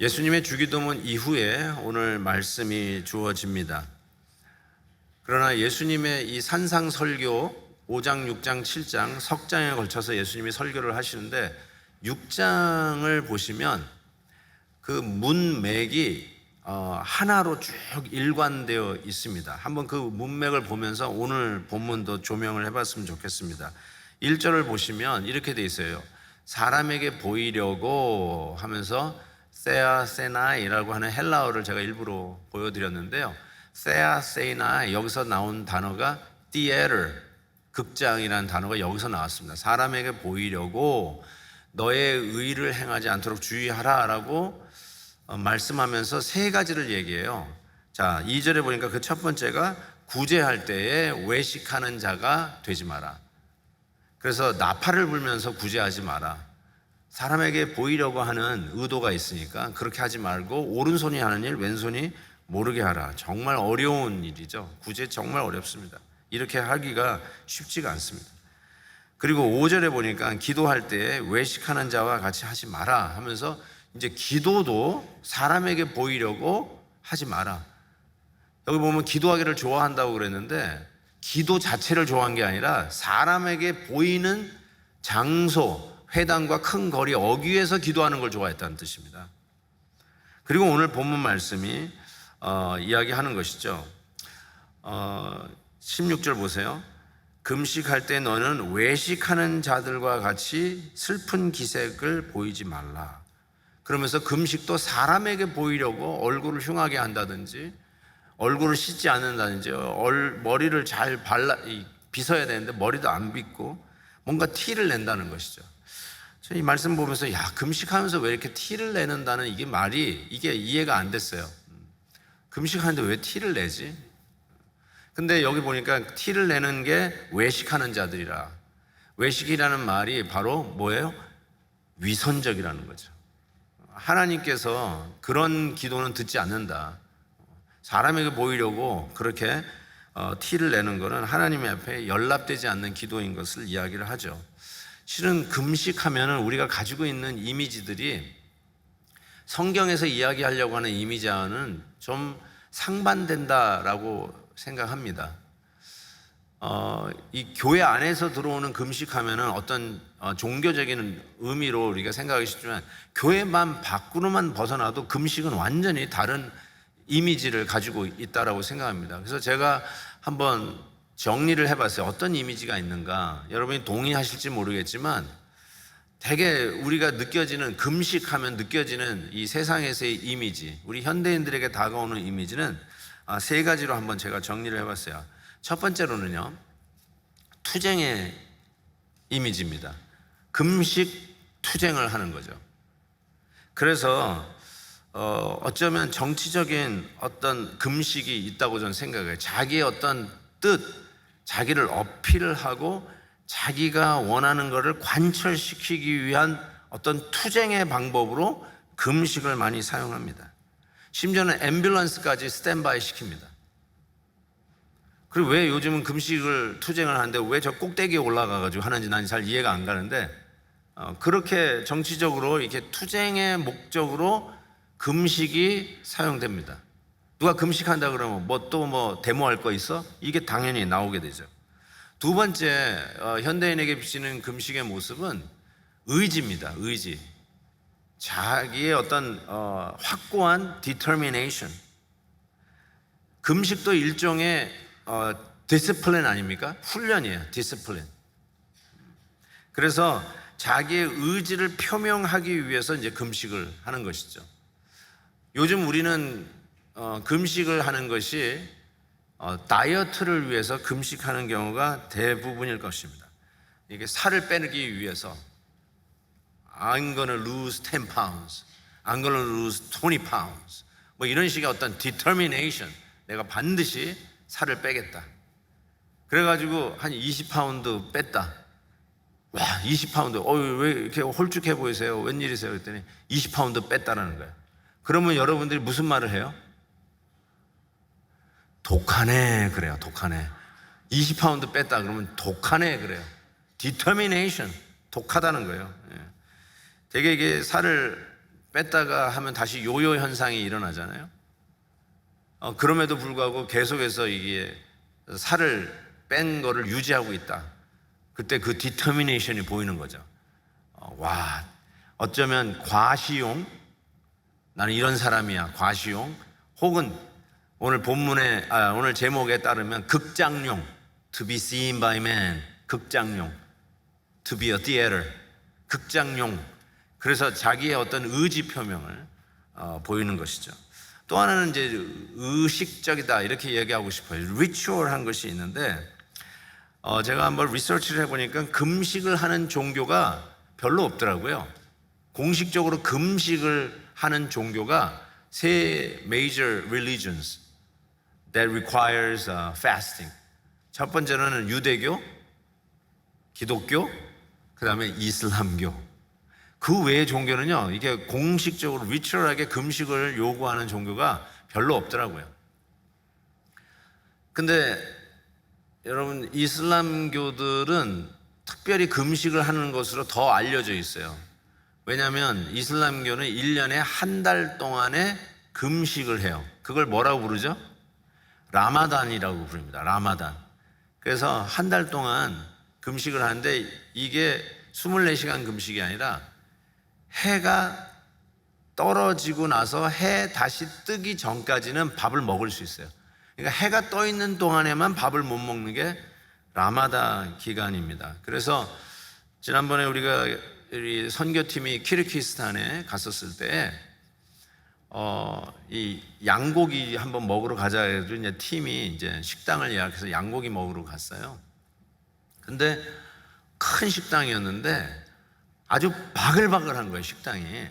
예수님의 주기도문 이후에 오늘 말씀이 주어집니다. 그러나 예수님의 이 산상설교 5장, 6장, 7장 석 장에 걸쳐서 예수님이 설교를 하시는데 6장을 보시면 그 문맥이 하나로 쭉 일관되어 있습니다. 한번 그 문맥을 보면서 오늘 본문도 조명을 해봤으면 좋겠습니다. 1절을 보시면 이렇게 돼 있어요. 사람에게 보이려고 하면서 세아세나이라고 하는 헬라어를 제가 일부러 보여드렸는데요. 세아세나이, 여기서 나온 단어가 디에르, 극장이라는 단어가 여기서 나왔습니다. 사람에게 보이려고 너의 의를 행하지 않도록 주의하라 라고 말씀하면서 세 가지를 얘기해요. 자, 2절에 보니까 그 첫 번째가 구제할 때에 외식하는 자가 되지 마라. 그래서 나팔을 불면서 구제하지 마라. 사람에게 보이려고 하는 의도가 있으니까 그렇게 하지 말고 오른손이 하는 일 왼손이 모르게 하라. 정말 어려운 일이죠. 구제 정말 어렵습니다. 이렇게 하기가 쉽지가 않습니다. 그리고 5절에 보니까 기도할 때 외식하는 자와 같이 하지 마라 하면서 이제 기도도 사람에게 보이려고 하지 마라. 여기 보면 기도하기를 좋아한다고 그랬는데 기도 자체를 좋아한 게 아니라 사람에게 보이는 장소, 회당과 큰 거리 어귀에서 기도하는 걸 좋아했다는 뜻입니다. 그리고 오늘 본문 말씀이 이야기하는 것이죠. 16절 보세요. 금식할 때 너는 외식하는 자들과 같이 슬픈 기색을 보이지 말라. 그러면서 금식도 사람에게 보이려고 얼굴을 흉하게 한다든지 얼굴을 씻지 않는다든지 머리를 잘 빗어야 되는데 머리도 안 빗고 뭔가 티를 낸다는 것이죠. 이 말씀 보면서 금식하면서 왜 이렇게 티를 내는다는 이게 이해가 안 됐어요. 금식하는데 왜 티를 내지? 근데 여기 보니까 티를 내는 게 외식하는 자들이라. 외식이라는 말이 바로 뭐예요? 위선적이라는 거죠. 하나님께서 그런 기도는 듣지 않는다. 사람에게 보이려고 그렇게 티를 내는 것은 하나님 앞에 연락되지 않는 기도인 것을 이야기를 하죠. 실은 금식하면 우리가 가지고 있는 이미지들이 성경에서 이야기하려고 하는 이미지와는 좀 상반된다라고 생각합니다. 이 교회 안에서 들어오는 금식하면 어떤 종교적인 의미로 우리가 생각하기 쉽지만 교회만 밖으로만 벗어나도 금식은 완전히 다른 이미지를 가지고 있다라고 생각합니다. 그래서 제가 한번 정리를 해봤어요. 어떤 이미지가 있는가? 여러분이 동의하실지 모르겠지만 되게 우리가 느껴지는 금식하면 느껴지는 이 세상에서의 이미지, 우리 현대인들에게 다가오는 이미지는 세 가지로 한번 제가 정리를 해봤어요. 첫 번째로는요, 투쟁의 이미지입니다. 금식 투쟁을 하는 거죠. 그래서 어쩌면 정치적인 어떤 금식이 있다고 저는 생각해요. 자기의 어떤 뜻, 자기를 어필을 하고 자기가 원하는 것을 관철시키기 위한 어떤 투쟁의 방법으로 금식을 많이 사용합니다. 심지어는 앰뷸런스까지 스탠바이 시킵니다. 그리고 왜 요즘은 금식을 투쟁을 하는데 왜 저 꼭대기에 올라가가지고 하는지 난 잘 이해가 안 가는데 그렇게 정치적으로 이렇게 투쟁의 목적으로 금식이 사용됩니다. 누가 금식한다 그러면 뭐 데모할 거 있어? 이게 당연히 나오게 되죠. 두 번째 현대인에게 비치는 금식의 모습은 의지입니다. 의지. 자기의 어떤 확고한 determination. 금식도 일종의 디스플린 아닙니까? 훈련이에요. 디스플린. 그래서 자기의 의지를 표명하기 위해서 이제 금식을 하는 것이죠. 요즘 우리는 금식을 하는 것이 다이어트를 위해서 금식하는 경우가 대부분일 것입니다. 이게 살을 빼기 위해서 I'm gonna lose 10 pounds, I'm gonna lose 20 pounds 뭐 이런 식의 어떤 determination, 내가 반드시 살을 빼겠다. 그래가지고 한 20파운드 뺐다. 와, 20파운드, 왜 이렇게 홀쭉해 보이세요? 웬일이세요? 그랬더니 20파운드 뺐다라는 거예요. 그러면 여러분들이 무슨 말을 해요? 독하네 그래요. 독하네. 20파운드 뺐다 그러면 독하네 그래요. determination, 독하다는 거예요. 되게 이게 살을 뺐다가 하면 다시 요요 현상이 일어나잖아요. 그럼에도 불구하고 계속해서 이게 살을 뺀 거를 유지하고 있다. 그때 그 디터미네이션이 보이는 거죠. 와, 어쩌면 과시용, 나는 이런 사람이야, 과시용, 혹은 오늘 본문에 오늘 제목에 따르면 극장용, to be seen by man, 극장용, to be a theater, 극장용. 그래서 자기의 어떤 의지 표명을 보이는 것이죠. 또 하나는 이제 의식적이다 이렇게 얘기하고 싶어요. 리추얼한 것이 있는데 제가 한번 리서치를 해보니까 금식을 하는 종교가 별로 없더라고요. 공식적으로 금식을 하는 종교가 세 major religions that requires fasting. 첫 번째는 유대교, 기독교, 그 다음에 이슬람교. 그 외의 종교는요, 이게 공식적으로 리추얼하게 금식을 요구하는 종교가 별로 없더라고요. 근데 여러분, 이슬람교들은 특별히 금식을 하는 것으로 더 알려져 있어요. 왜냐하면 이슬람교는 1년에 한 달 동안에 금식을 해요. 그걸 뭐라고 부르죠? 라마단이라고 부릅니다. 라마단. 그래서 한 달 동안 금식을 하는데 이게 24시간 금식이 아니라 해가 떨어지고 나서 해 다시 뜨기 전까지는 밥을 먹을 수 있어요. 그러니까 해가 떠 있는 동안에만 밥을 못 먹는 게 라마단 기간입니다. 그래서 지난번에 우리가 우리 선교팀이 키르기스탄에 갔었을 때 이 양고기 한번 먹으러 가자 해서 이제 팀이 이제 식당을 예약해서 양고기 먹으러 갔어요. 근데 큰 식당이었는데 아주 바글바글한 거예요, 식당이.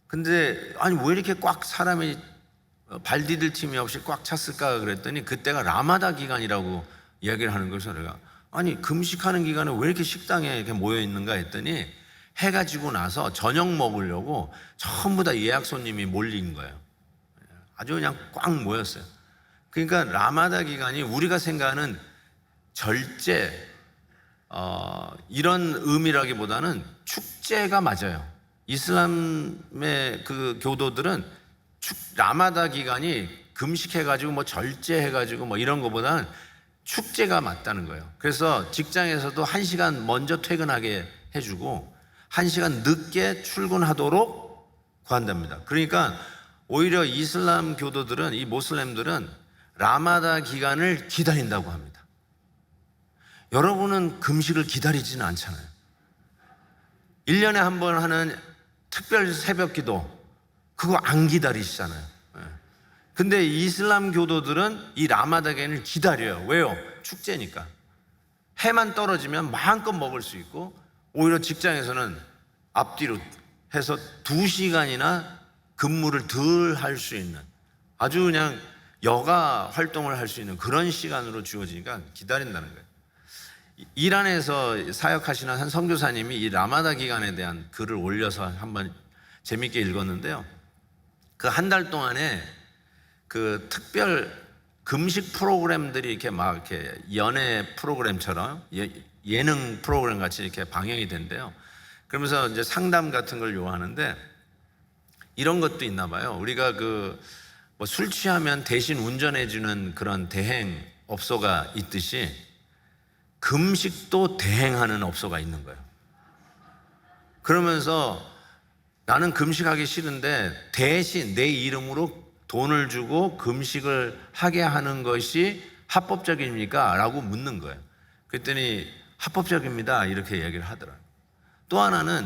근데 아니 왜 이렇게 꽉 사람이 발 디딜 틈이 없이 꽉 찼을까 그랬더니 그때가 라마다 기간이라고 이야기를 하는 거예요. 내가 아니 금식하는 기간에 왜 이렇게 식당에 이렇게 모여 있는가 했더니 해가 지고 나서 저녁 먹으려고 전부 다 예약 손님이 몰린 거예요. 아주 그냥 꽉 모였어요. 그러니까 라마다 기간이 우리가 생각하는 절제 이런 의미라기보다는 축제가 맞아요. 이슬람의 그 교도들은 라마다 기간이 금식해가지고 뭐 절제해가지고 뭐 이런 것보다는 축제가 맞다는 거예요. 그래서 직장에서도 1시간 먼저 퇴근하게 해주고 1시간 늦게 출근하도록 구한답니다. 그러니까 오히려 이슬람 교도들은, 이 모슬렘들은 라마다 기간을 기다린다고 합니다. 여러분은 금식을 기다리지는 않잖아요. 1년에 한 번 하는 특별 새벽 기도, 그거 안 기다리시잖아요. 근데 이슬람 교도들은 이 라마다 기간을 기다려요. 왜요? 축제니까. 해만 떨어지면 마음껏 먹을 수 있고, 오히려 직장에서는 앞뒤로 해서 2시간이나 근무를 덜 할 수 있는, 아주 그냥 여가 활동을 할 수 있는 그런 시간으로 주어지니까 기다린다는 거예요. 이란에서 사역하시는 한 선교사님이 이 라마다 기간에 대한 글을 올려서 한번 재밌게 읽었는데요. 그 한 달 동안에 그 특별 금식 프로그램들이 이렇게 막 이렇게 연애 프로그램처럼 예능 프로그램 같이 이렇게 방영이 된대요. 그러면서 이제 상담 같은 걸 요하는데 이런 것도 있나 봐요. 우리가 그 뭐 술 취하면 대신 운전해주는 그런 대행 업소가 있듯이 금식도 대행하는 업소가 있는 거예요. 그러면서 나는 금식하기 싫은데 대신 내 이름으로 돈을 주고 금식을 하게 하는 것이 합법적입니까? 라고 묻는 거예요. 그랬더니 합법적입니다. 이렇게 얘기를 하더라고요. 또 하나는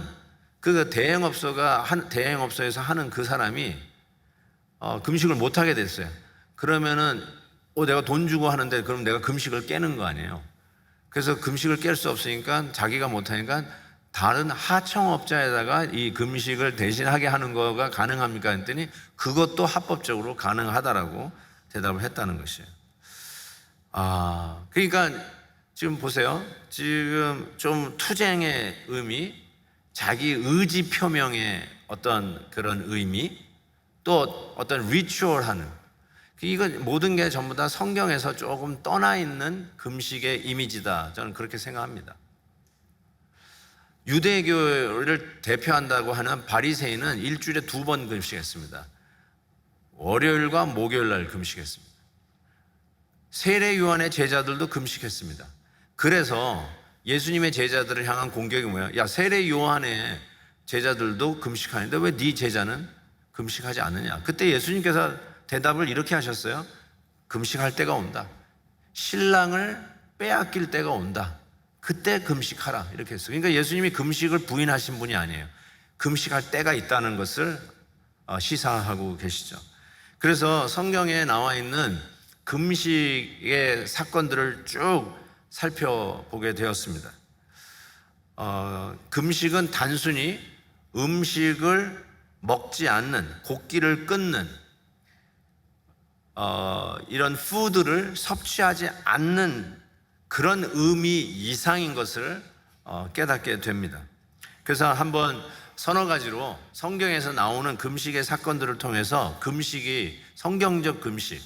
그 대행업소에서 하는 그 사람이 금식을 못하게 됐어요. 그러면은 내가 돈 주고 하는데 그럼 내가 금식을 깨는 거 아니에요. 그래서 금식을 깰 수 없으니까 자기가 못하니까 다른 하청업자에다가 이 금식을 대신하게 하는 거가 가능합니까? 했더니 그것도 합법적으로 가능하다라고 대답을 했다는 것이에요. 그러니까 지금 보세요. 지금 좀 투쟁의 의미, 자기 의지 표명의 어떤 그런 의미, 또 어떤 리추얼하는, 이거 모든 게 전부 다 성경에서 조금 떠나 있는 금식의 이미지다. 저는 그렇게 생각합니다. 유대교를 대표한다고 하는 바리새인은 일주일에 2번 금식했습니다. 월요일과 목요일 날 금식했습니다. 세례 요한의 제자들도 금식했습니다. 그래서 예수님의 제자들을 향한 공격이 뭐야? 야, 세례 요한의 제자들도 금식하는데 왜 네 제자는 금식하지 않느냐? 그때 예수님께서 대답을 이렇게 하셨어요. 금식할 때가 온다. 신랑을 빼앗길 때가 온다. 그때 금식하라. 이렇게 했어요. 그러니까 예수님이 금식을 부인하신 분이 아니에요. 금식할 때가 있다는 것을 시사하고 계시죠. 그래서 성경에 나와 있는 금식의 사건들을 쭉 살펴보게 되었습니다. 금식은 단순히 음식을 먹지 않는, 곡기를 끊는 이런 푸드를 섭취하지 않는 그런 의미 이상인 것을 깨닫게 됩니다. 그래서 한번 서너 가지로 성경에서 나오는 금식의 사건들을 통해서 금식이 성경적 금식의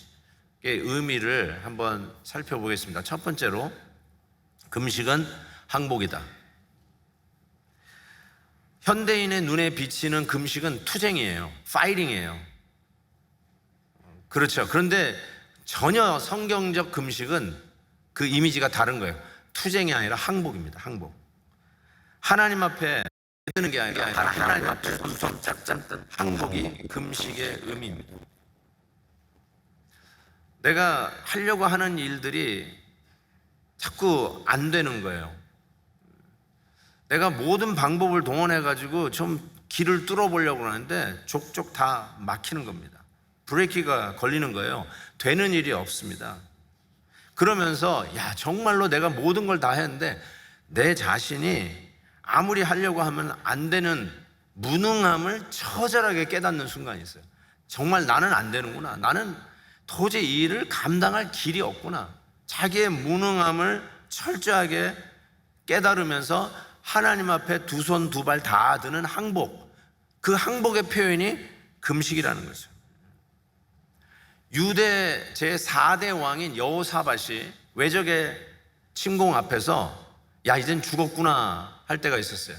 의미를 한번 살펴보겠습니다. 첫 번째로 금식은 항복이다. 현대인의 눈에 비치는 금식은 투쟁이에요. 파이팅이에요. 그렇죠. 그런데 전혀 성경적 금식은 그 이미지가 다른 거예요. 투쟁이 아니라 항복입니다. 항복. 하나님 앞에 뜨는 게 아니라 하나님 앞에 손 짝짝 뜬 항복이 금식의 의미입니다. 내가 하려고 하는 일들이 자꾸 안 되는 거예요. 내가 모든 방법을 동원해가지고 좀 길을 뚫어보려고 하는데 족족 다 막히는 겁니다. 브레이크가 걸리는 거예요. 되는 일이 없습니다. 그러면서 야, 정말로 내가 모든 걸 다 했는데 내 자신이 아무리 하려고 하면 안 되는 무능함을 처절하게 깨닫는 순간이 있어요. 정말 나는 안 되는구나. 나는 도저히 이 일을 감당할 길이 없구나. 자기의 무능함을 철저하게 깨달으면서 하나님 앞에 두 손 두 발 다 드는 항복. 그 항복의 표현이 금식이라는 거죠. 유대 제4대 왕인 여호사밧이 외적의 침공 앞에서 야, 이젠 죽었구나 할 때가 있었어요.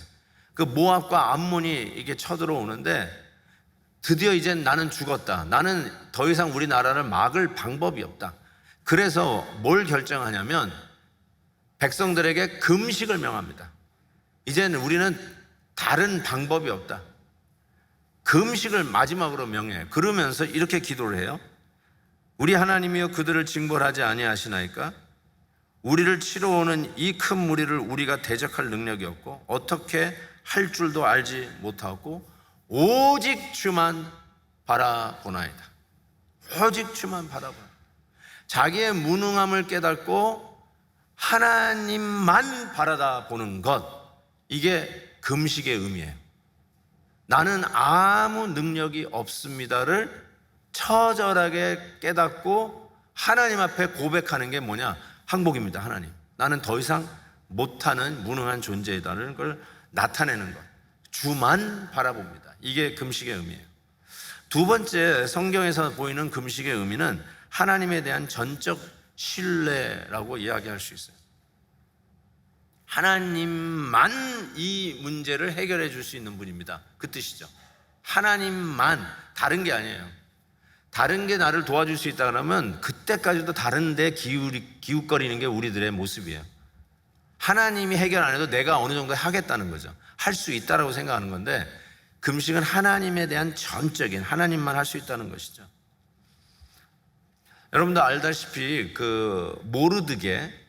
그 모압과 암몬이 이게 쳐들어오는데 드디어 이젠 나는 죽었다. 나는 더 이상 우리나라를 막을 방법이 없다. 그래서 뭘 결정하냐면 백성들에게 금식을 명합니다. 이제는 우리는 다른 방법이 없다. 금식을 마지막으로 명해요. 그러면서 이렇게 기도를 해요. 우리 하나님이여 그들을 징벌하지 아니하시나이까? 우리를 치러 오는 이 큰 무리를 우리가 대적할 능력이 없고 어떻게 할 줄도 알지 못하고 오직 주만 바라보나이다. 오직 주만 바라보나. 자기의 무능함을 깨닫고 하나님만 바라다 보는 것, 이게 금식의 의미예요. 나는 아무 능력이 없습니다를 처절하게 깨닫고 하나님 앞에 고백하는 게 뭐냐? 항복입니다. 하나님, 나는 더 이상 못하는 무능한 존재이다는 걸 나타내는 것. 주만 바라봅니다. 이게 금식의 의미예요. 두 번째, 성경에서 보이는 금식의 의미는 하나님에 대한 전적 신뢰라고 이야기할 수 있어요. 하나님만 이 문제를 해결해 줄 수 있는 분입니다. 그 뜻이죠. 하나님만, 다른 게 아니에요. 다른 게 나를 도와줄 수 있다 그러면 그때까지도 다른 데 기웃거리는 게 우리들의 모습이에요. 하나님이 해결 안 해도 내가 어느 정도 하겠다는 거죠. 할 수 있다라고 생각하는 건데, 금식은 하나님에 대한 전적인, 하나님만 할 수 있다는 것이죠. 여러분도 알다시피 그 모르드게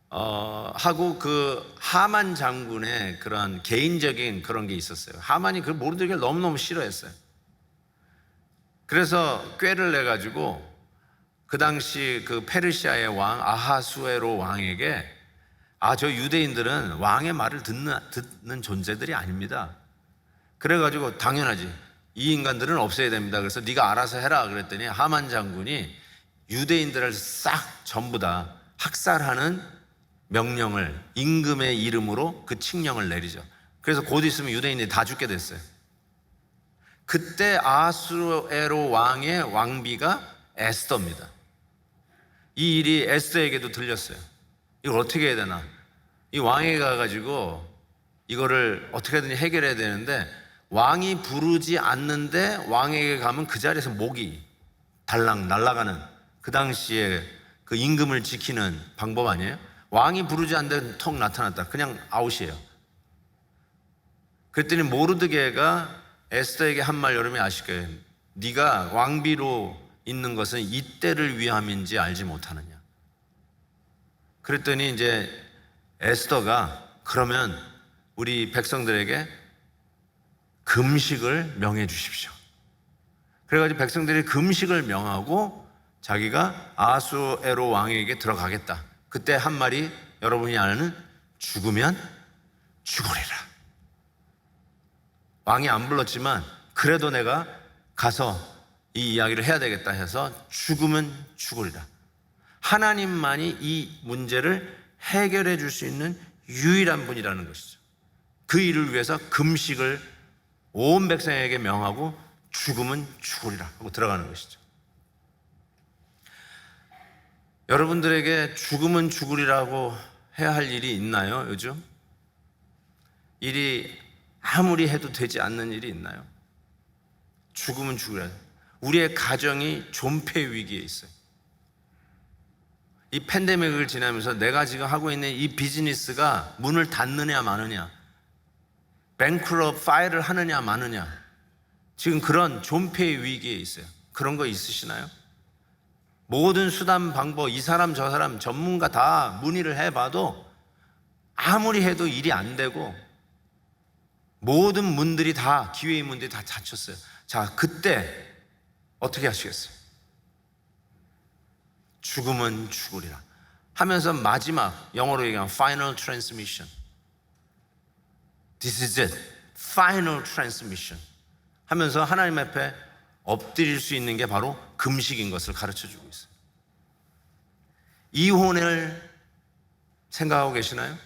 하고 그 하만 장군의 그런 개인적인 그런 게 있었어요. 하만이 그 모르드게를 너무너무 싫어했어요. 그래서 꾀를 내가지고 그 당시 그 페르시아의 왕 아하수에로 왕에게 저 유대인들은 왕의 말을 듣는 존재들이 아닙니다. 그래가지고 당연하지, 이 인간들은 없애야 됩니다. 그래서 네가 알아서 해라 그랬더니 하만 장군이 유대인들을 싹 전부 다 학살하는 명령을 임금의 이름으로 그 칙령을 내리죠. 그래서 곧 있으면 유대인들이 다 죽게 됐어요. 그때 아하수에로 왕의 왕비가 에스더입니다. 이 일이 에스더에게도 들렸어요. 이걸 어떻게 해야 되나? 이 왕에게 가가지고 이거를 어떻게든 해결해야 되는데 왕이 부르지 않는데 왕에게 가면 그 자리에서 목이 달랑 날아가는 그 당시에 그 임금을 지키는 방법 아니에요? 왕이 부르지 않는데 턱 나타났다. 그냥 아웃이에요. 그랬더니 모르드게가 에스더에게 한 말 여러분이 아실 거예요. 네가 왕비로 있는 것은 이때를 위함인지 알지 못하느냐. 그랬더니 이제 에스더가 그러면 우리 백성들에게 금식을 명해 주십시오. 그래가지고 백성들이 금식을 명하고 자기가 아수에로 왕에게 들어가겠다. 그때 한 말이 여러분이 아는 죽으면 죽으리라. 왕이 안 불렀지만 그래도 내가 가서 이 이야기를 해야 되겠다 해서 죽으면 죽으리라. 하나님만이 이 문제를 해결해 줄 수 있는 유일한 분이라는 것이죠. 그 일을 위해서 금식을 온 백성에게 명하고 죽으면 죽으리라 하고 들어가는 것이죠. 여러분들에게 죽으면 죽으리라고 해야 할 일이 있나요? 요즘? 일이 아무리 해도 되지 않는 일이 있나요? 죽으면 죽으리라. 우리의 가정이 존폐 위기에 있어요. 이 팬데믹을 지나면서 내가 지금 하고 있는 이 비즈니스가 문을 닫느냐 마느냐, 뱅크럽 파일을 하느냐 마느냐, 지금 그런 존폐 위기에 있어요. 그런 거 있으시나요? 모든 수단 방법, 이 사람 저 사람 전문가 다 문의를 해봐도 아무리 해도 일이 안 되고 모든 문들이 다, 기회의 문들이 다 닫혔어요. 자, 그때 어떻게 하시겠어요? 죽으면 죽으리라 하면서 마지막, 영어로 얘기하면 final transmission, this is it, final transmission 하면서 하나님 앞에 엎드릴 수 있는 게 바로 금식인 것을 가르쳐주고 있어요. 이혼을 생각하고 계시나요?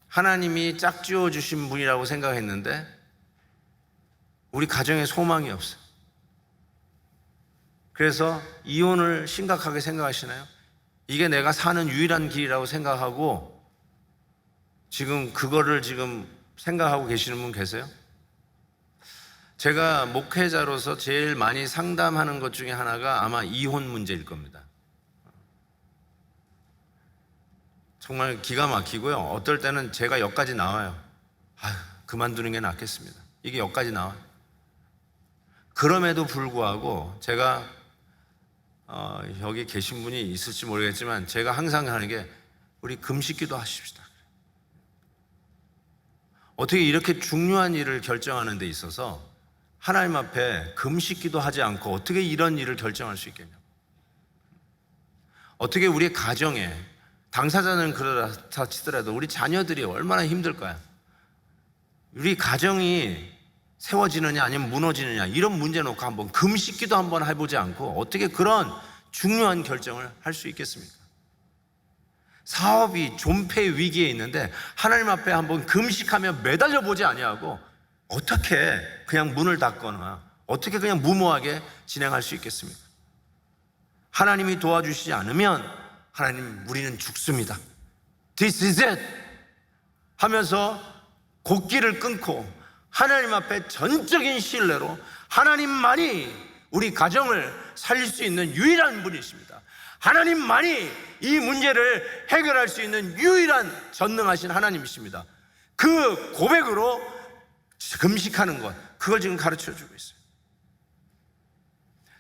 하나님이 짝지어 주신 분이라고 생각했는데 우리 가정에 소망이 없어요. 그래서 이혼을 심각하게 생각하시나요? 이게 내가 사는 유일한 길이라고 생각하고 지금 그거를 지금 생각하고 계시는 분 계세요? 제가 목회자로서 제일 많이 상담하는 것 중에 하나가 아마 이혼 문제일 겁니다. 정말 기가 막히고요. 어떨 때는 제가 여기까지 나와요. 아휴, 그만두는 게 낫겠습니다. 이게 여기까지 나와요. 그럼에도 불구하고 제가 여기 계신 분이 있을지 모르겠지만 제가 항상 하는 게 우리 금식기도 하십시다. 어떻게 이렇게 중요한 일을 결정하는 데 있어서 하나님 앞에 금식기도 하지 않고 어떻게 이런 일을 결정할 수 있겠냐. 어떻게 우리 가정에, 당사자는 그렇다 치더라도 우리 자녀들이 얼마나 힘들까요? 우리 가정이 세워지느냐 아니면 무너지느냐 이런 문제 놓고 한번 금식기도 한번 해보지 않고 어떻게 그런 중요한 결정을 할 수 있겠습니까? 사업이 존폐 위기에 있는데 하나님 앞에 한번 금식하며 매달려 보지 아니하고 어떻게 그냥 문을 닫거나 어떻게 그냥 무모하게 진행할 수 있겠습니까? 하나님이 도와주시지 않으면 하나님, 우리는 죽습니다. This is it 하면서 곡기를 끊고 하나님 앞에 전적인 신뢰로 하나님만이 우리 가정을 살릴 수 있는 유일한 분이십니다. 하나님만이 이 문제를 해결할 수 있는 유일한 전능하신 하나님이십니다. 그 고백으로 금식하는 것, 그걸 지금 가르쳐주고 있어요.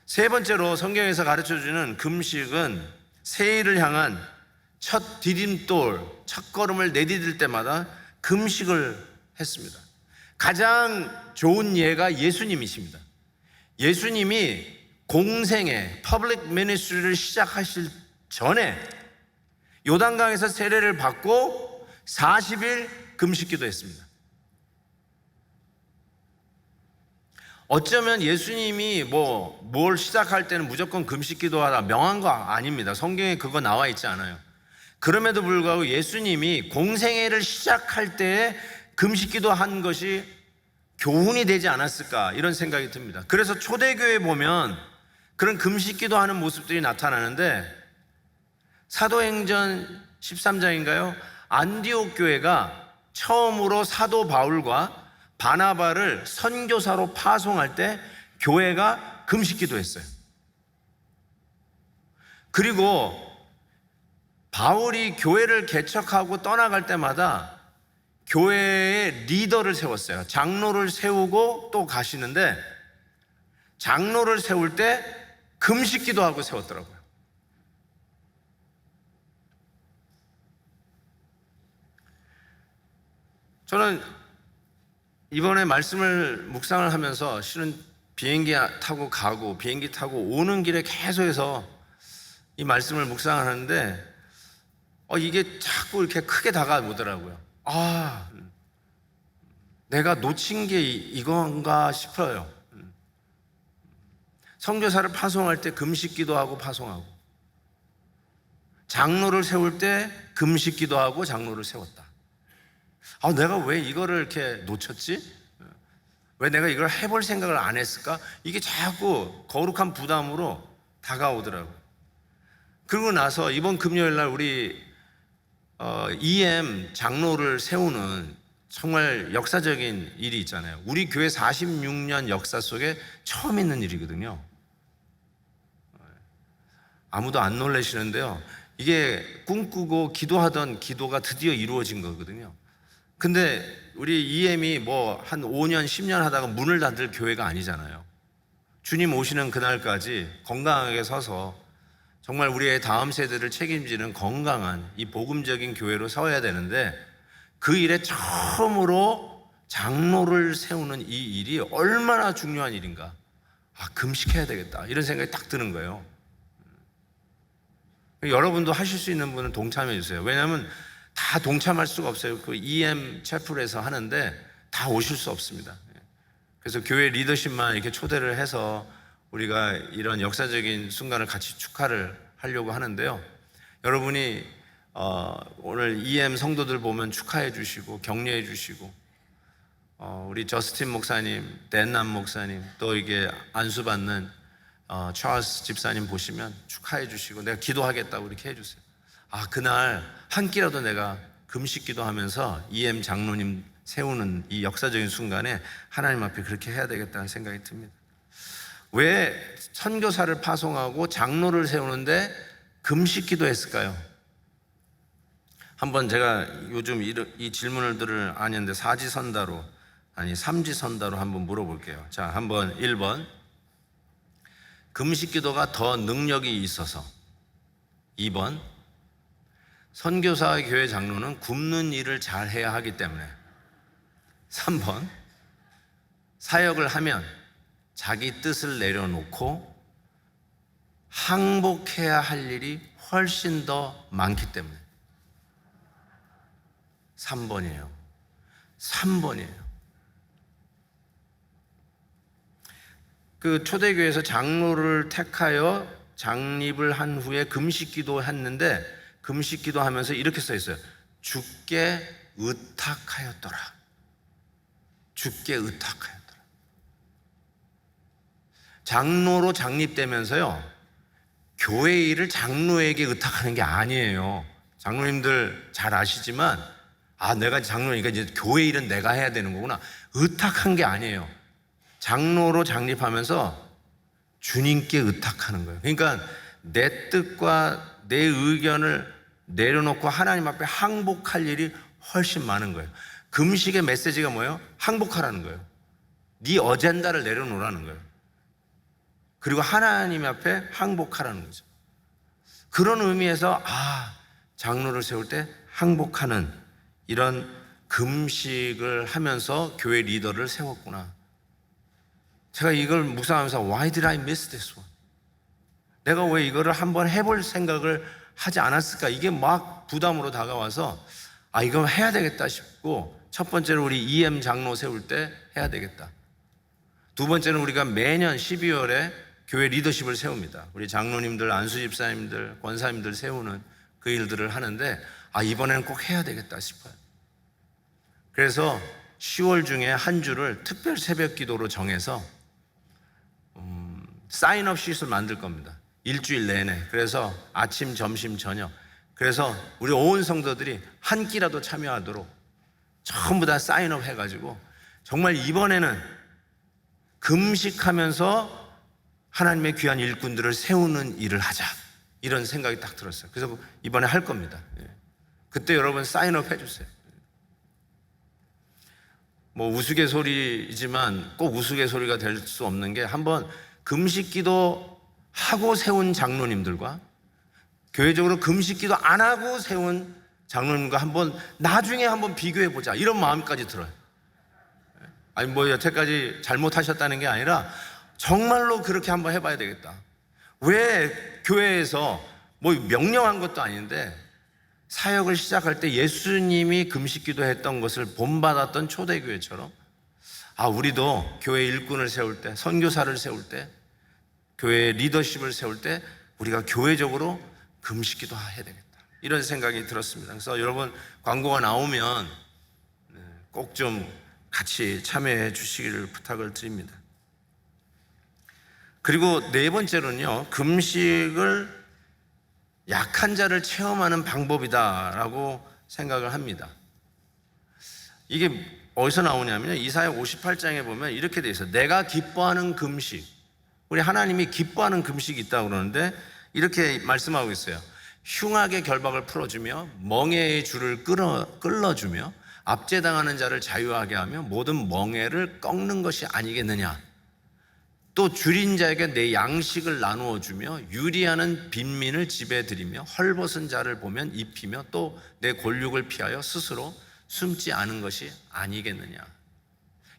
세 번째로 성경에서 가르쳐주는 금식은 새해를 향한 첫 디딤돌, 첫 걸음을 내디딜 때마다 금식을 했습니다. 가장 좋은 예가 예수님이십니다. 예수님이 공생애, 퍼블릭 미니스트리를 시작하실 전에 요단강에서 세례를 받고 40일 금식기도 했습니다. 어쩌면 예수님이 뭘 시작할 때는 무조건 금식기도 하라 명한 거 아닙니다. 성경에 그거 나와 있지 않아요. 그럼에도 불구하고 예수님이 공생애를 시작할 때에 금식기도 한 것이 교훈이 되지 않았을까 이런 생각이 듭니다. 그래서 초대교회에 보면 그런 금식기도 하는 모습들이 나타나는데 사도행전 13장인가요? 안디옥 교회가 처음으로 사도 바울과 바나바를 선교사로 파송할 때 교회가 금식기도했어요. 그리고 바울이 교회를 개척하고 떠나갈 때마다 교회의 리더를 세웠어요. 장로를 세우고 또 가시는데, 장로를 세울 때 금식기도하고 세웠더라고요. 저는 이번에 말씀을 묵상을 하면서 실은 비행기 타고 가고 비행기 타고 오는 길에 계속해서 이 말씀을 묵상하는데 이게 자꾸 이렇게 크게 다가오더라고요. 내가 놓친 게 이건가 싶어요. 선교사를 파송할 때 금식기도하고 파송하고, 장로를 세울 때 금식기도하고 장로를 세웠다. 내가 왜 이거를 이렇게 놓쳤지? 왜 내가 이걸 해볼 생각을 안 했을까? 이게 자꾸 거룩한 부담으로 다가오더라고요. 그러고 나서 이번 금요일 날 우리 EM 장로를 세우는 정말 역사적인 일이 있잖아요. 우리 교회 46년 역사 속에 처음 있는 일이거든요. 아무도 안 놀라시는데요, 이게 꿈꾸고 기도하던 기도가 드디어 이루어진 거거든요. 근데 우리 EM이 한 5년 10년 하다가 문을 닫을 교회가 아니잖아요. 주님 오시는 그날까지 건강하게 서서 정말 우리의 다음 세대를 책임지는 건강한 이 복음적인 교회로 서야 되는데, 그 일에 처음으로 장로를 세우는 이 일이 얼마나 중요한 일인가. 금식해야 되겠다, 이런 생각이 딱 드는 거예요. 여러분도 하실 수 있는 분은 동참해 주세요. 왜냐하면 다 동참할 수가 없어요. 그 EM 채플에서 하는데 다 오실 수 없습니다. 그래서 교회 리더십만 이렇게 초대를 해서 우리가 이런 역사적인 순간을 같이 축하를 하려고 하는데요, 여러분이 오늘 EM 성도들 보면 축하해 주시고 격려해 주시고, 우리 저스틴 목사님, 댄남 목사님, 또 이게 안수받는 찰스 집사님 보시면 축하해 주시고 내가 기도하겠다고 이렇게 해 주세요. 그날 한 끼라도 내가 금식 기도하면서 EM 장로님 세우는 이 역사적인 순간에 하나님 앞에 그렇게 해야 되겠다는 생각이 듭니다. 왜 선교사를 파송하고 장로를 세우는데 금식 기도했을까요? 한번 제가 요즘 이 질문을 아는데 사지선다로, 아니 삼지선다로 한번 물어볼게요. 자, 한번 1번, 금식 기도가 더 능력이 있어서. 2번, 선교사와 교회 장로는 굶는 일을 잘 해야 하기 때문에. 3번, 사역을 하면 자기 뜻을 내려놓고 항복해야 할 일이 훨씬 더 많기 때문에. 3번이에요. 3번이에요. 그 초대교회에서 장로를 택하여 장립을 한 후에 금식 기도했는데, 금식 기도하면서 이렇게 써 있어요. 주께 의탁하였더라. 주께 의탁하였더라. 장로로 장립되면서요, 교회 일을 장로에게 의탁하는 게 아니에요. 장로님들 잘 아시지만, 내가 장로니까 이제 교회 일은 내가 해야 되는 거구나. 의탁한 게 아니에요. 장로로 장립하면서 주님께 의탁하는 거예요. 그러니까 내 뜻과 내 의견을 내려놓고 하나님 앞에 항복할 일이 훨씬 많은 거예요. 금식의 메시지가 뭐예요? 항복하라는 거예요. 네 어젠다를 내려놓으라는 거예요. 그리고 하나님 앞에 항복하라는 거죠. 그런 의미에서 장로를 세울 때 항복하는 이런 금식을 하면서 교회 리더를 세웠구나. 제가 이걸 묵상하면서 Why did I miss this one? 내가 왜 이거를 한번 해볼 생각을 하지 않았을까? 이게 막 부담으로 다가와서 이거 해야 되겠다 싶고, 첫 번째로 우리 EM 장로 세울 때 해야 되겠다. 두 번째는 우리가 매년 12월에 교회 리더십을 세웁니다. 우리 장로님들, 안수집사님들, 권사님들 세우는 그 일들을 하는데 이번에는 꼭 해야 되겠다 싶어요. 그래서 10월 중에 한 주를 특별 새벽 기도로 정해서 사인업 쉿을 만들 겁니다. 일주일 내내. 그래서 아침, 점심, 저녁 그래서 우리 온 성도들이 한 끼라도 참여하도록 전부 다 사인업 해가지고 정말 이번에는 금식하면서 하나님의 귀한 일꾼들을 세우는 일을 하자, 이런 생각이 딱 들었어요. 그래서 이번에 할 겁니다. 그때 여러분 사인업 해주세요. 뭐 우스갯소리이지만 꼭 우스갯소리가 될 수 없는 게, 한번 금식기도 하고 세운 장로님들과 교회적으로 금식기도 안 하고 세운 장로님과 나중에 한번 비교해 보자, 이런 마음까지 들어요. 아니 뭐 여태까지 잘못하셨다는 게 아니라 정말로 그렇게 한번 해봐야 되겠다. 왜 교회에서 뭐 명령한 것도 아닌데 사역을 시작할 때 예수님이 금식기도 했던 것을 본받았던 초대교회처럼, 우리도 교회 일꾼을 세울 때, 선교사를 세울 때, 교회 리더십을 세울 때 우리가 교회적으로 금식기도 해야 되겠다, 이런 생각이 들었습니다. 그래서 여러분 광고가 나오면 꼭 좀 같이 참여해 주시기를 부탁을 드립니다. 그리고 네 번째로는요, 금식을 약한 자를 체험하는 방법이다라고 생각을 합니다. 이게 어디서 나오냐면요, 이사야 58장에 보면 이렇게 돼 있어요. 내가 기뻐하는 금식, 우리 하나님이 기뻐하는 금식이 있다고 그러는데 이렇게 말씀하고 있어요. 흉악의 결박을 풀어주며 멍에의 줄을 끌어주며 압제당하는 자를 자유하게 하며 모든 멍에를 꺾는 것이 아니겠느냐. 또 줄인 자에게 내 양식을 나누어 주며 유리하는 빈민을 집에 들이며 헐벗은 자를 보면 입히며 또 내 골육을 피하여 스스로 숨지 않은 것이 아니겠느냐.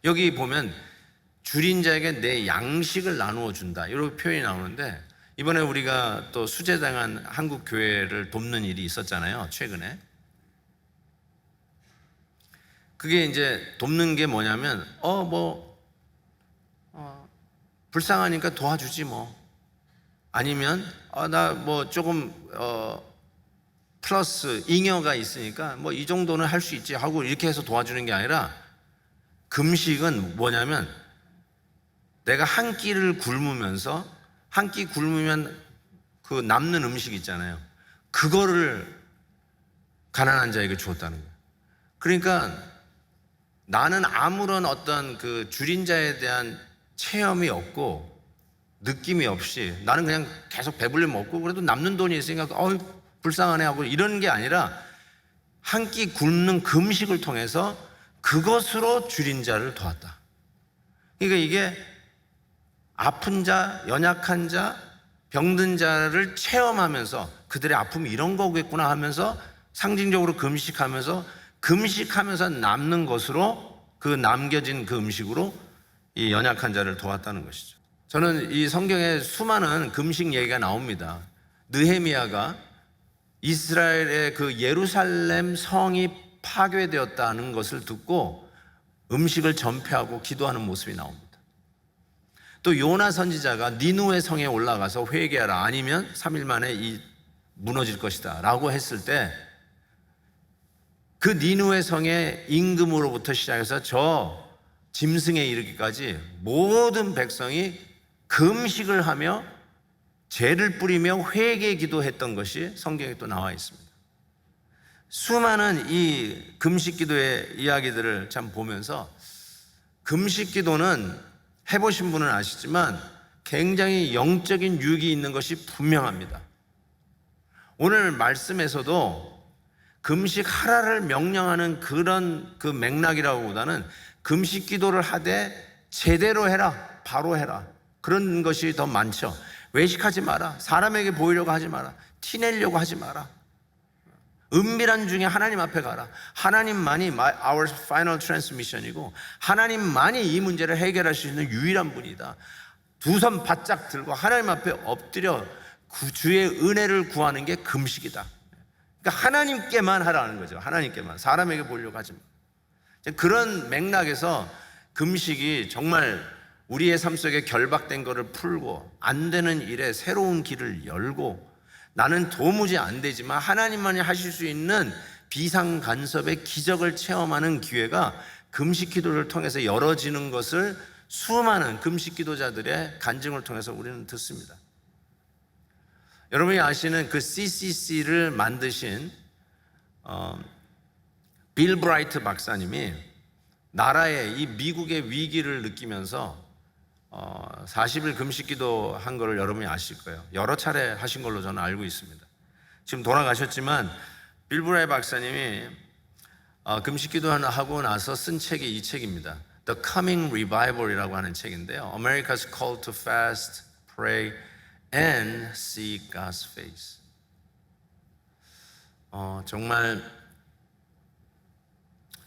여기 보면 줄인 자에게 내 양식을 나누어 준다, 이렇게 표현이 나오는데, 이번에 우리가 또 수재당한 한국 교회를 돕는 일이 있었잖아요, 최근에. 그게 이제 돕는 게 뭐냐면 불쌍하니까 도와주지 뭐, 아니면 나 뭐 조금 플러스 잉여가 있으니까 뭐 이 정도는 할 수 있지 하고 이렇게 해서 도와주는 게 아니라, 금식은 뭐냐면 내가 한 끼를 굶으면서, 한 끼 굶으면 그 남는 음식 있잖아요, 그거를 가난한 자에게 주었다는 거예요. 그러니까 나는 아무런 어떤 그 줄인 자에 대한 체험이 없고 느낌이 없이 나는 그냥 계속 배불리 먹고 그래도 남는 돈이 있으니까 불쌍하네 하고 이런 게 아니라, 한 끼 굶는 금식을 통해서 그것으로 줄인 자를 도왔다. 그러니까 이게 아픈 자, 연약한 자, 병든 자를 체험하면서 그들의 아픔이 이런 거겠구나 하면서 상징적으로 금식하면서 남는 것으로, 그 남겨진 그 음식으로 이 연약한 자를 도왔다는 것이죠. 저는 이 성경에 수많은 금식 얘기가 나옵니다. 느헤미야가 이스라엘의 그 예루살렘 성이 파괴되었다는 것을 듣고 음식을 전폐하고 기도하는 모습이 나옵니다. 또 요나 선지자가 니느웨 성에 올라가서 회개하라, 아니면 3일 만에 무너질 것이다 라고 했을 때, 그 니느웨 성의 임금으로부터 시작해서 저 짐승에 이르기까지 모든 백성이 금식을 하며 죄를 뿌리며 회개 기도했던 것이 성경에 또 나와 있습니다. 수많은 이 금식 기도의 이야기들을 참 보면서, 금식 기도는 해보신 분은 아시지만 굉장히 영적인 유익이 있는 것이 분명합니다. 오늘 말씀에서도 금식하라를 명령하는 그런 그 맥락이라고보다는 금식 기도를 하되 제대로 해라, 바로 해라, 그런 것이 더 많죠. 외식하지 마라, 사람에게 보이려고 하지 마라, 티내려고 하지 마라, 은밀한 중에 하나님 앞에 가라. 하나님만이 our final transmission이고 하나님만이 이 문제를 해결할 수 있는 유일한 분이다. 두 손 바짝 들고 하나님 앞에 엎드려 그 주의 은혜를 구하는 게 금식이다. 그러니까 하나님께만 하라는 거죠. 하나님께만, 사람에게 보이려고 하지 마. 그런 맥락에서 금식이 정말 우리의 삶 속에 결박된 것을 풀고 안 되는 일에 새로운 길을 열고, 나는 도무지 안 되지만 하나님만이 하실 수 있는 비상간섭의 기적을 체험하는 기회가 금식 기도를 통해서 열어지는 것을 수많은 금식 기도자들의 간증을 통해서 우리는 듣습니다. 여러분이 아시는 그 CCC를 만드신 빌 브라이트 박사님이 나라의 이 미국의 위기를 느끼면서 40일 금식기도 한 거를 여러분이 아실 거예요. 여러 차례 하신 걸로 저는 알고 있습니다. 지금 돌아가셨지만 빌 브라이트 박사님이 금식기도 하고 나서 쓴 책이 이 책입니다. The Coming Revival이라고 하는 책인데요. America's Call to Fast, Pray and Seek God's Face. 정말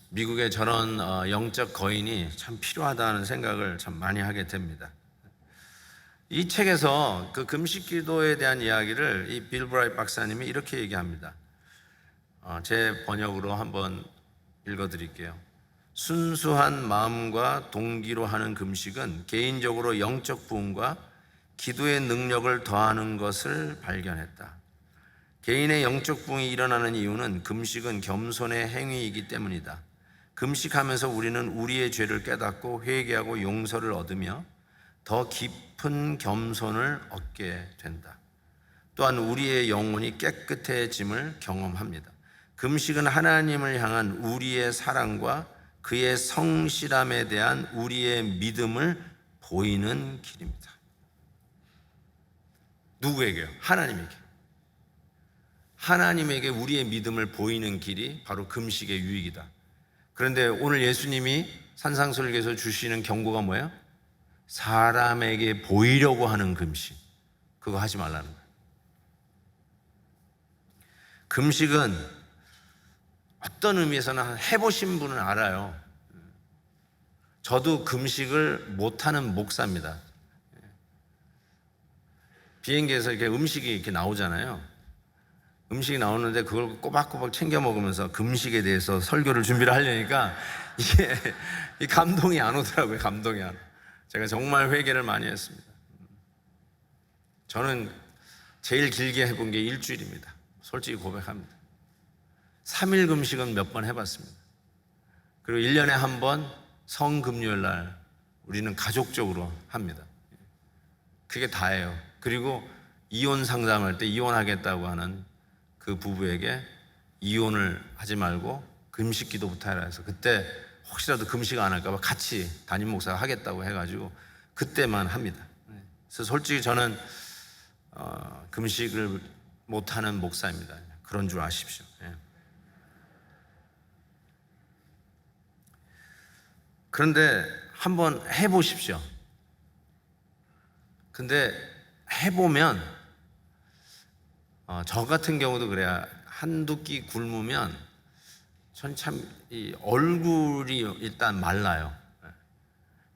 미국의 저런 영적 거인이 참 필요하다는 생각을 참 많이 하게 됩니다. 이 책에서 그 금식기도에 대한 이야기를 이 빌 브라이트 박사님이 이렇게 얘기합니다. 제 번역으로 한번 읽어드릴게요. 순수한 마음과 동기로 하는 금식은 개인적으로 영적 부흥과 기도의 능력을 더하는 것을 발견했다. 개인의 영적 부흥이 일어나는 이유는 금식은 겸손의 행위이기 때문이다. 금식하면서 우리는 우리의 죄를 깨닫고 회개하고 용서를 얻으며 더 깊은 겸손을 얻게 된다. 또한 우리의 영혼이 깨끗해짐을 경험합니다. 금식은 하나님을 향한 우리의 사랑과 그의 성실함에 대한 우리의 믿음을 보이는 길입니다. 누구에게요? 하나님에게. 하나님에게 우리의 믿음을 보이는 길이 바로 금식의 유익이다. 그런데 오늘 예수님이 산상설교에서 주시는 경고가 뭐예요? 사람에게 보이려고 하는 금식. 그거 하지 말라는 거예요. 금식은 어떤 의미에서는 해보신 분은 알아요. 저도 금식을 못하는 목사입니다. 비행기에서 이렇게 음식이 이렇게 나오잖아요. 음식이 나오는데 그걸 꼬박꼬박 챙겨 먹으면서 금식에 대해서 설교를 준비를 하려니까 이게 이 감동이 안 오더라고요. 감동이 안. 제가 정말 회개를 많이 했습니다. 저는 제일 길게 해본 게 일주일입니다. 솔직히 고백합니다. 3일 금식은 몇 번 해봤습니다. 그리고 1년에 한 번 성금요일 날 우리는 가족적으로 합니다. 그게 다예요. 그리고 이혼 상담할 때 이혼하겠다고 하는 그 부부에게 이혼을 하지 말고 금식 기도부터 해라 해서 그때 혹시라도 금식 안 할까 봐 같이 담임 목사가 하겠다고 해가지고 그때만 합니다. 그래서 솔직히 저는 금식을 못하는 목사입니다. 그런 줄 아십시오. 그런데 한번 해보십시오. 근데 해보면 저 같은 경우도 그래야 한두 끼 굶으면 전 참 이 얼굴이 일단 말라요.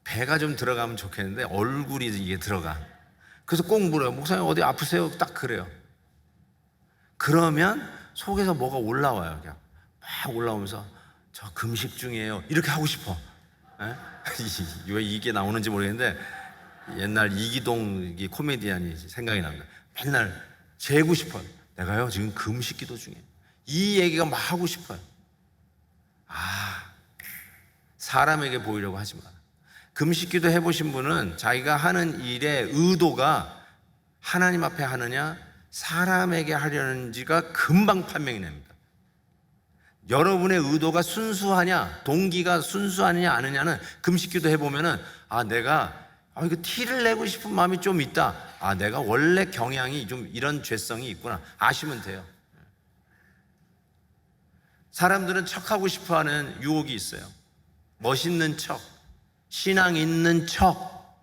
배가 좀 들어가면 좋겠는데 얼굴이 이게 들어가. 그래서 꼭 물어요. 목사님 어디 아프세요? 딱 그래요. 그러면 속에서 뭐가 올라와요. 그냥 막 올라오면서 저 금식 중이에요. 이렇게 하고 싶어. 왜 이게 나오는지 모르겠는데 옛날 이기동 코미디언이 생각이 납니다. 맨날 재고 싶어요. 내가요 지금 금식 기도 중이에요. 이 얘기가 막 하고 싶어요. 사람에게 보이려고 하지 마라. 금식 기도 해보신 분은 자기가 하는 일의 의도가 하나님 앞에 하느냐 사람에게 하려는지가 금방 판명이 납니다. 여러분의 의도가 순수하냐 동기가 순수하느냐 아느냐는 금식 기도 해보면은 내가 이거 티를 내고 싶은 마음이 좀 있다. 내가 원래 경향이 좀 이런 죄성이 있구나 아시면 돼요. 사람들은 척하고 싶어하는 유혹이 있어요. 멋있는 척, 신앙 있는 척,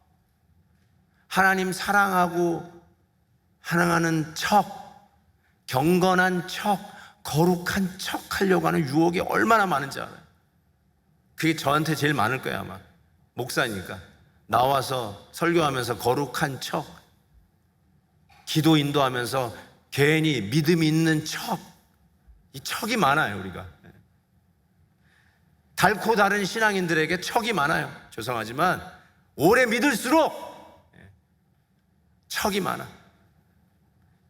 하나님 사랑하고 사랑하는 척, 경건한 척, 거룩한 척 하려고 하는 유혹이 얼마나 많은지 알아요. 그게 저한테 제일 많을 거예요 아마. 목사니까 나와서 설교하면서 거룩한 척, 기도 인도하면서 괜히 믿음 있는 척, 이 척이 많아요 우리가. 달고 다른 신앙인들에게 척이 많아요. 죄송하지만 오래 믿을수록 척이 많아.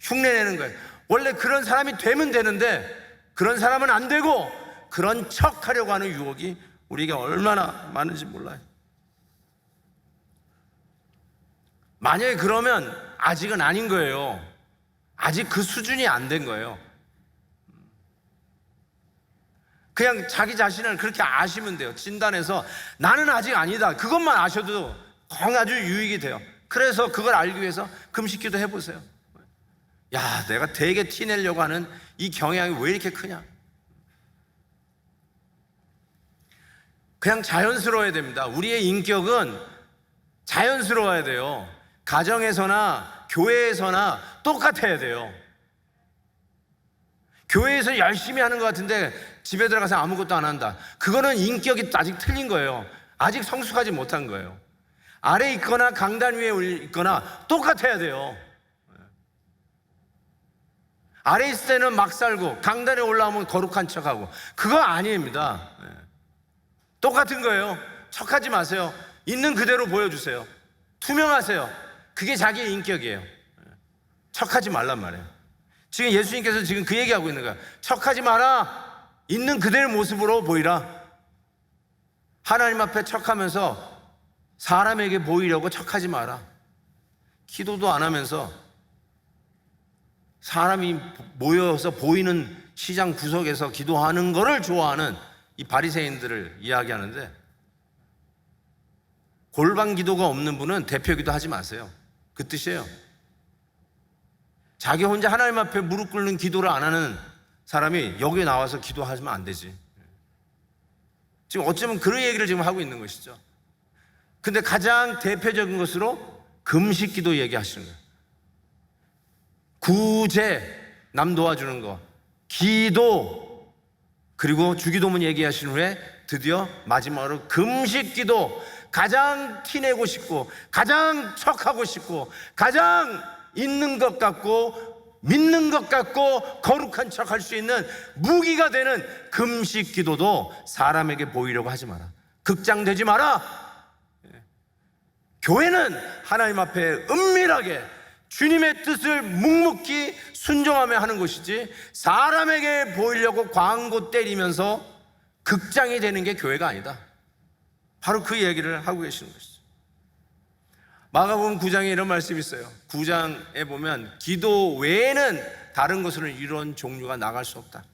흉내내는 거예요. 원래 그런 사람이 되면 되는데 그런 사람은 안 되고 그런 척 하려고 하는 유혹이 우리에게 얼마나 많은지 몰라요. 만약에 그러면 아직은 아닌 거예요. 아직 그 수준이 안 된 거예요. 그냥 자기 자신을 그렇게 아시면 돼요. 진단해서 나는 아직 아니다, 그것만 아셔도 아주 유익이 돼요. 그래서 그걸 알기 위해서 금식기도 해보세요. 야, 내가 되게 티내려고 하는 이 경향이 왜 이렇게 크냐. 그냥 자연스러워야 됩니다. 우리의 인격은 자연스러워야 돼요. 가정에서나 교회에서나 똑같아야 돼요. 교회에서 열심히 하는 것 같은데 집에 들어가서 아무것도 안 한다, 그거는 인격이 아직 틀린 거예요. 아직 성숙하지 못한 거예요. 아래 있거나 강단 위에 있거나 똑같아야 돼요. 아래 있을 때는 막 살고 강단에 올라오면 거룩한 척하고, 그거 아닙니다. 똑같은 거예요. 척하지 마세요. 있는 그대로 보여주세요. 투명하세요. 그게 자기의 인격이에요. 척하지 말란 말이에요. 지금 예수님께서 지금 그 얘기하고 있는 거야. 척하지 마라. 있는 그대의 모습으로 보이라. 하나님 앞에 척하면서 사람에게 보이려고 척하지 마라. 기도도 안 하면서 사람이 모여서 보이는 시장 구석에서 기도하는 거를 좋아하는 이 바리새인들을 이야기하는데, 골방 기도가 없는 분은 대표 기도하지 마세요, 그 뜻이에요. 자기 혼자 하나님 앞에 무릎 꿇는 기도를 안 하는 사람이 여기에 나와서 기도하시면 안 되지. 지금 어쩌면 그런 얘기를 지금 하고 있는 것이죠. 근데 가장 대표적인 것으로 금식 기도 얘기하시는 거예요. 구제, 남 도와주는 거, 기도, 그리고 주기도문 얘기하신 후에 드디어 마지막으로 금식 기도. 가장 티내고 싶고 가장 척하고 싶고 가장 있는 것 같고 믿는 것 같고 거룩한 척 할 수 있는 무기가 되는 금식 기도도 사람에게 보이려고 하지 마라. 극장되지 마라. 교회는 하나님 앞에 은밀하게 주님의 뜻을 묵묵히 순종하며 하는 것이지, 사람에게 보이려고 광고 때리면서 극장이 되는 게 교회가 아니다. 바로 그 얘기를 하고 계시는 것이죠. 마가복음 9장에 이런 말씀이 있어요. 9장에 보면 기도 외에는 다른 것으로는 이런 종류가 나갈 수 없다.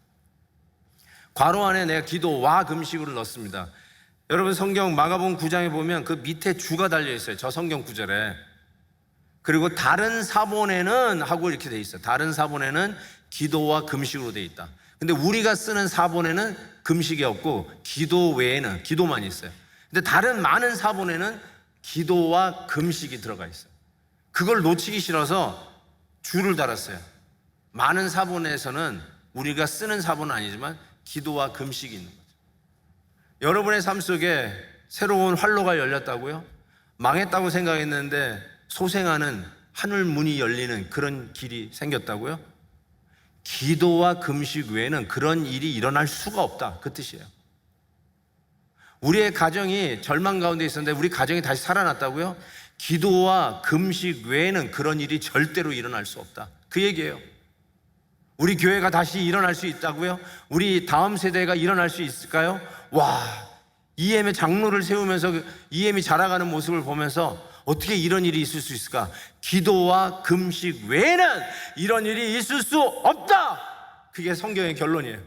괄호 안에 내가 기도와 금식으로 넣습니다. 여러분 성경 마가복음 9장에 보면 그 밑에 주가 달려 있어요. 저 성경 구절에. 그리고 다른 사본에는 하고 이렇게 돼 있어요. 다른 사본에는 기도와 금식으로 돼 있다. 근데 우리가 쓰는 사본에는 금식이 없고 기도 외에는 기도만 있어요. 근데 다른 많은 사본에는 기도와 금식이 들어가 있어요. 그걸 놓치기 싫어서 줄을 달았어요. 많은 사본에서는 우리가 쓰는 사본은 아니지만 기도와 금식이 있는 거죠. 여러분의 삶 속에 새로운 활로가 열렸다고요? 망했다고 생각했는데 소생하는 하늘 문이 열리는 그런 길이 생겼다고요? 기도와 금식 외에는 그런 일이 일어날 수가 없다, 그 뜻이에요. 우리의 가정이 절망 가운데 있었는데 우리 가정이 다시 살아났다고요? 기도와 금식 외에는 그런 일이 절대로 일어날 수 없다, 그 얘기예요. 우리 교회가 다시 일어날 수 있다고요? 우리 다음 세대가 일어날 수 있을까요? 와, EM의 장로를 세우면서 EM이 자라가는 모습을 보면서 어떻게 이런 일이 있을 수 있을까? 기도와 금식 외에는 이런 일이 있을 수 없다, 그게 성경의 결론이에요.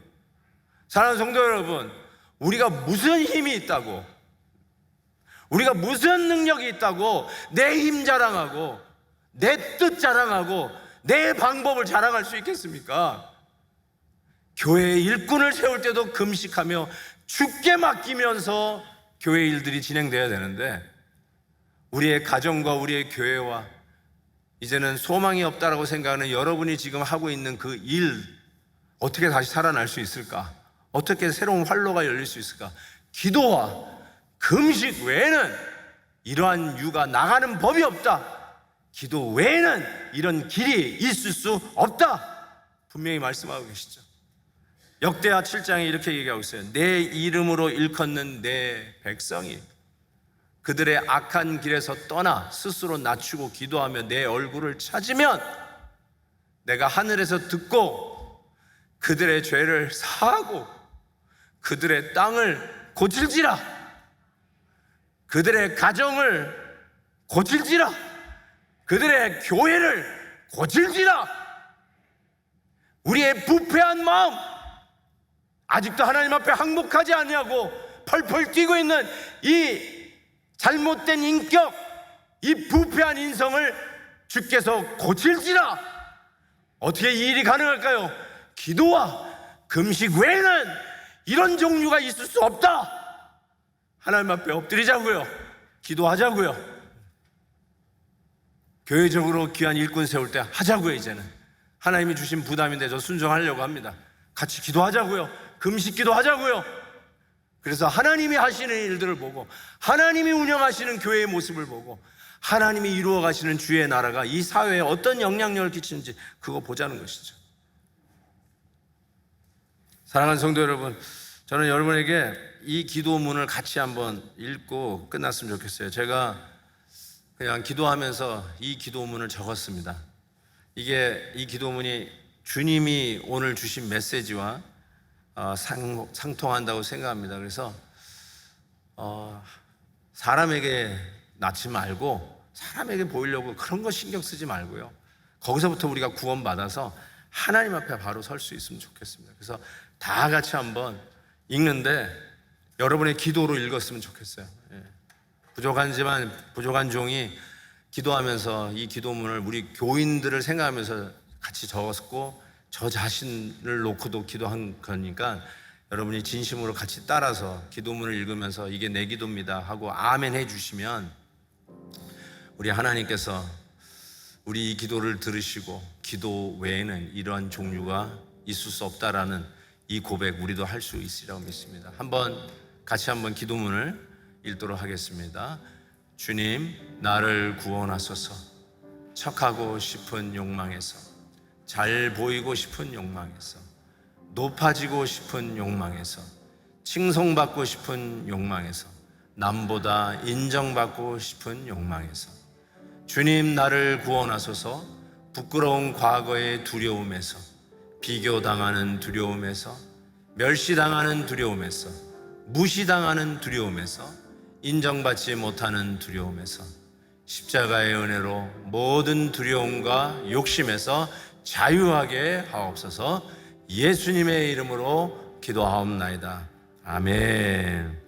사랑하는 성도 여러분, 우리가 무슨 힘이 있다고, 우리가 무슨 능력이 있다고 내 힘 자랑하고 내 뜻 자랑하고 내 방법을 자랑할 수 있겠습니까? 교회의 일꾼을 세울 때도 금식하며 주께 맡기면서 교회 일들이 진행돼야 되는데, 우리의 가정과 우리의 교회와 이제는 소망이 없다라고 생각하는 여러분이 지금 하고 있는 그 일, 어떻게 다시 살아날 수 있을까? 어떻게 새로운 활로가 열릴 수 있을까? 기도와 금식 외에는 이러한 유가 나가는 법이 없다. 기도 외에는 이런 길이 있을 수 없다, 분명히 말씀하고 계시죠. 역대하 7장에 이렇게 얘기하고 있어요. 내 이름으로 일컫는 내 백성이 그들의 악한 길에서 떠나 스스로 낮추고 기도하며 내 얼굴을 찾으면 내가 하늘에서 듣고 그들의 죄를 사하고 그들의 땅을 고칠지라, 그들의 가정을 고칠지라, 그들의 교회를 고칠지라. 우리의 부패한 마음, 아직도 하나님 앞에 항복하지 아니하고 펄펄 뛰고 있는 이 잘못된 인격, 이 부패한 인성을 주께서 고칠지라. 어떻게 이 일이 가능할까요? 기도와 금식 외에는 이런 종류가 있을 수 없다. 하나님 앞에 엎드리자고요. 기도하자고요. 교회적으로 귀한 일꾼 세울 때 하자고요. 이제는 하나님이 주신 부담인데 저 순종하려고 합니다. 같이 기도하자고요. 금식 기도하자고요. 그래서 하나님이 하시는 일들을 보고, 하나님이 운영하시는 교회의 모습을 보고, 하나님이 이루어 가시는 주의 나라가 이 사회에 어떤 영향력을 끼치는지 그거 보자는 것이죠. 사랑하는 성도 여러분, 저는 여러분에게 이 기도문을 같이 한번 읽고 끝났으면 좋겠어요. 제가 그냥 기도하면서 이 기도문을 적었습니다. 이 기도문이 주님이 오늘 주신 메시지와 상통한다고 생각합니다. 그래서 사람에게 낳지 말고 사람에게 보이려고 그런 거 신경 쓰지 말고요, 거기서부터 우리가 구원받아서 하나님 앞에 바로 설 수 있으면 좋겠습니다. 그래서 다 같이 한번 읽는데 여러분의 기도로 읽었으면 좋겠어요. 부족한 종이 기도하면서 이 기도문을 우리 교인들을 생각하면서 같이 적었고, 저 자신을 놓고도 기도한 거니까 여러분이 진심으로 같이 따라서 기도문을 읽으면서 이게 내 기도입니다 하고 아멘 해주시면 우리 하나님께서 우리 이 기도를 들으시고 기도 외에는 이러한 종류가 있을 수 없다라는 이 고백 우리도 할 수 있으리라고 믿습니다. 같이 한번 기도문을 읽도록 하겠습니다. 주님, 나를 구원하소서. 척하고 싶은 욕망에서, 잘 보이고 싶은 욕망에서, 높아지고 싶은 욕망에서, 칭송받고 싶은 욕망에서, 남보다 인정받고 싶은 욕망에서, 주님 나를 구원하소서. 부끄러운 과거의 두려움에서, 비교당하는 두려움에서, 멸시당하는 두려움에서, 무시당하는 두려움에서, 인정받지 못하는 두려움에서, 십자가의 은혜로 모든 두려움과 욕심에서 자유하게 하옵소서. 예수님의 이름으로 기도하옵나이다. 아멘.